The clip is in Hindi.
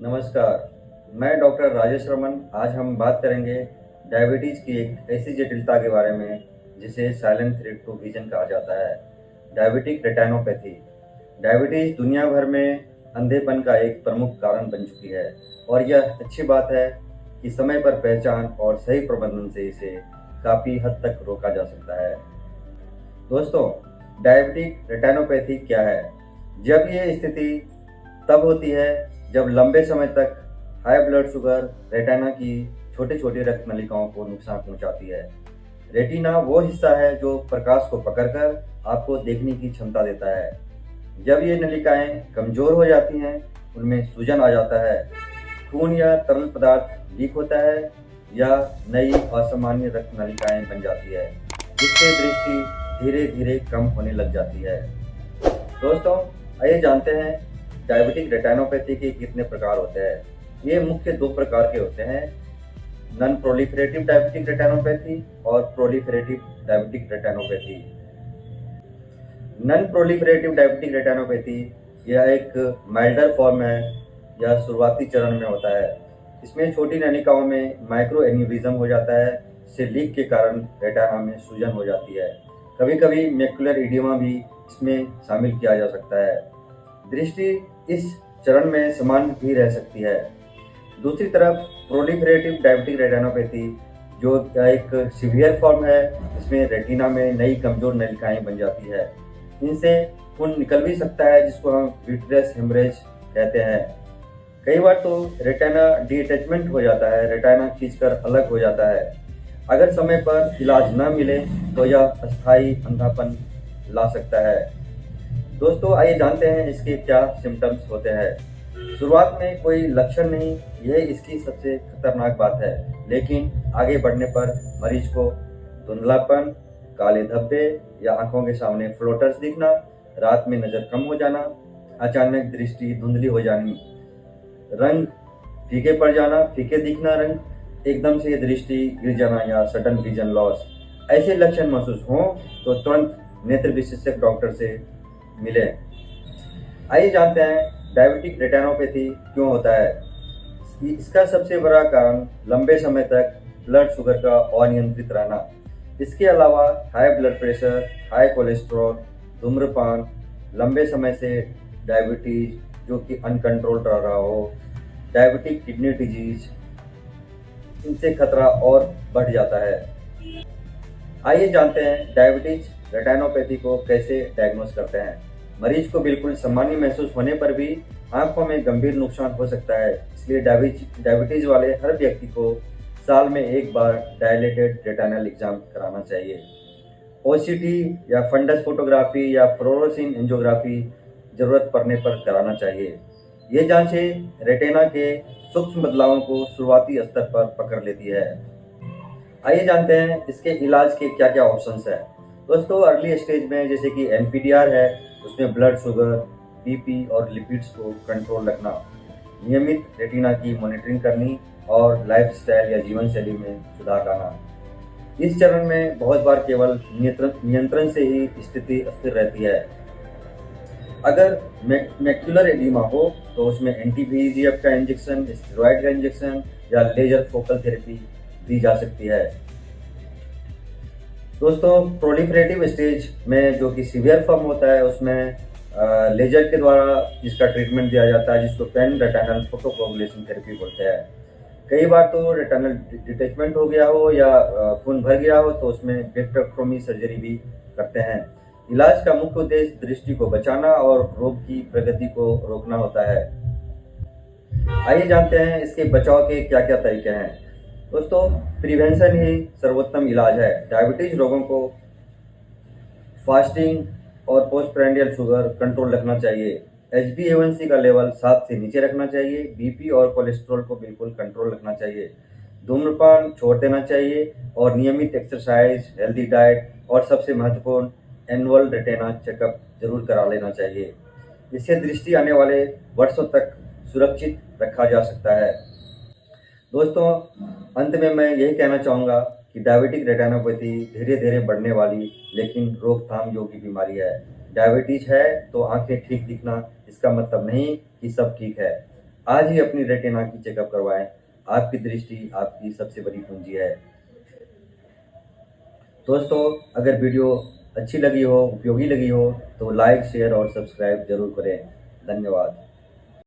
नमस्कार, मैं डॉक्टर राजेश रमन। आज हम बात करेंगे डायबिटीज़ की एक ऐसी जटिलता के बारे में जिसे साइलेंट थ्रेट टू विजन कहा जाता है, डायबिटिक रेटिनोपैथी। डायबिटीज़ दुनिया भर में अंधेपन का एक प्रमुख कारण बन चुकी है और यह अच्छी बात है कि समय पर पहचान और सही प्रबंधन से इसे काफ़ी हद तक रोका जा सकता है। दोस्तों, डायबिटिक रेटिनोपैथी क्या है? जब ये स्थिति तब होती है जब लंबे समय तक हाई ब्लड शुगर रेटिना की छोटी-छोटी रक्त नलिकाओं को नुकसान पहुंचाती है। रेटिना वो हिस्सा है जो प्रकाश को पकड़कर आपको देखने की क्षमता देता है। जब ये नलिकाएं कमजोर हो जाती हैं, उनमें सूजन आ जाता है, खून या तरल पदार्थ लीक होता है या नई असामान्य रक्त नलिकाएं बन जाती है, जिससे दृष्टि धीरे धीरे कम होने लग जाती है। दोस्तों, आइए जानते हैं डायबिटिक रेटिनोपैथी के कितने प्रकार होते हैं। ये मुख्य दो प्रकार के होते हैं, नॉन प्रोलिफरेटिव डायबिटिक रेटिनोपैथी और proliferative diabetic retinopathy. Non proliferative diabetic retinopathy यह एक माइल्डर फॉर्म है, यह शुरुआती चरण में होता है। इसमें छोटी नलिकाओं में माइक्रो एन्यूरिज्म हो जाता है, इससे लीक के कारण रेटिना में सूजन हो जाती है। कभी कभी मैकुलर एडिमा भी इसमें शामिल किया जा सकता है। दृष्टि इस चरण में समान भी रह सकती है। दूसरी तरफ प्रोलिफरेटिव डायबिटिक रेटिनोपैथी जो एक सीवियर फॉर्म है, इसमें रेटिना में नई कमजोर नलिकाएं बन जाती है। इनसे खून निकल भी सकता है, जिसको हम विट्रियस हेमरेज कहते हैं। कई बार तो रेटिना डिटैचमेंट हो जाता है, रेटिना खींचकर अलग हो जाता है। अगर समय पर इलाज न मिले तो यह अस्थायी अंधापन ला सकता है। दोस्तों, आइए जानते हैं इसके क्या सिम्टम्स होते हैं। शुरुआत में कोई लक्षण नहीं, यह इसकी सबसे खतरनाक बात है, लेकिन आगे बढ़ने पर मरीज को धुंधलापन, काले धब्बे या आंखों के सामने फ्लोटर्स दिखना, रात में नजर कम हो जाना, अचानक दृष्टि धुंधली हो जानी, रंग फीके पड़ जाना, फीके दिखना रंग, एकदम से दृष्टि गिर जाना या सडन विजन लॉस। ऐसे लक्षण महसूस हों तो तुरंत नेत्र विशेषज्ञ डॉक्टर से मिलें। आइए जानते हैं डायबिटिक रेटिनोपैथी क्यों होता है। इसका सबसे बड़ा कारण लंबे समय तक ब्लड शुगर का अनियंत्रित रहना। इसके अलावा high blood pressure, high cholesterol, धूम्रपान, लंबे समय से डायबिटीज जो कि अनकंट्रोल्ड रह रहा हो, डायबिटिक किडनी डिजीज, इनसे खतरा और बढ़ जाता है। आइए जानते हैं डायबिटीज रेटिनोपैथी को कैसे डायग्नोस करते हैं। मरीज को बिल्कुल सामान्य महसूस होने पर भी आंखों में गंभीर नुकसान हो सकता है, इसलिए डायबिटीज वाले हर व्यक्ति को साल में एक बार डायलेटेड रेटिनल एग्जाम कराना चाहिए। ओसीटी या फंडस फोटोग्राफी या फ्लोरोसिन एंजियोग्राफी जरूरत पड़ने पर कराना चाहिए। ये जांचें रेटिना के सूक्ष्म बदलावों को शुरुआती स्तर पर पकड़ लेती है। आइए जानते हैं इसके इलाज के क्या क्या ऑप्शंस हैं। दोस्तों, अर्ली स्टेज में जैसे कि एनपीडीआर है, उसमें ब्लड शुगर, बीपी और लिपिड्स को कंट्रोल रखना, नियमित रेटिना की मॉनिटरिंग करनी और लाइफस्टाइल या जीवन शैली में सुधार लाना। इस चरण में बहुत बार केवल नियंत्रण से ही स्थिति स्थिर रहती है। अगर मैक्युलर एडिमा हो तो उसमें एंटी-VEGF का इंजेक्शन, स्टेरॉइड का इंजेक्शन या लेजर फोकल थेरेपी दी जा सकती है। दोस्तों, प्रोलिफरेटिव स्टेज में जो कि सीवियर फॉर्म होता है, उसमें लेजर के द्वारा इसका ट्रीटमेंट दिया जाता है, जिसको पेन रेटिनल फोटोकोगुलेशन थेरेपी बोलते हैं। कई बार तो रेटिनल डिटैचमेंट हो गया हो या खून भर गया हो तो उसमें विट्रेक्टोमी सर्जरी भी करते हैं। इलाज का मुख्य उद्देश्य दृष्टि को बचाना और रोग की प्रगति को रोकना होता है। आइए जानते हैं इसके बचाव के क्या क्या तरीके हैं। दोस्तों, प्रिवेंशन ही सर्वोत्तम इलाज है। डायबिटीज रोगों को फास्टिंग और पोस्टप्रेंडियल शुगर कंट्रोल रखना चाहिए। HbA1c का लेवल 7 से नीचे रखना चाहिए। बीपी और कोलेस्ट्रॉल को बिल्कुल कंट्रोल रखना चाहिए। धूम्रपान छोड़ देना चाहिए और नियमित एक्सरसाइज, हेल्दी डाइट और सबसे महत्वपूर्ण एनुअल रेटिना चेकअप जरूर करा लेना चाहिए। इससे दृष्टि आने वाले वर्षों तक सुरक्षित रखा जा सकता है। दोस्तों, अंत में मैं यही कहना चाहूँगा कि डायबिटिक रेटिनोपैथी धीरे धीरे बढ़ने वाली लेकिन रोकथाम योग्य बीमारी है। डायबिटीज है तो आंखें ठीक दिखना इसका मतलब नहीं कि सब ठीक है। आज ही अपनी रेटिना की चेकअप करवाएं। आपकी दृष्टि आपकी सबसे बड़ी पूंजी है। दोस्तों, अगर वीडियो अच्छी लगी हो, उपयोगी लगी हो, तो लाइक, शेयर और सब्सक्राइब जरूर करें। धन्यवाद।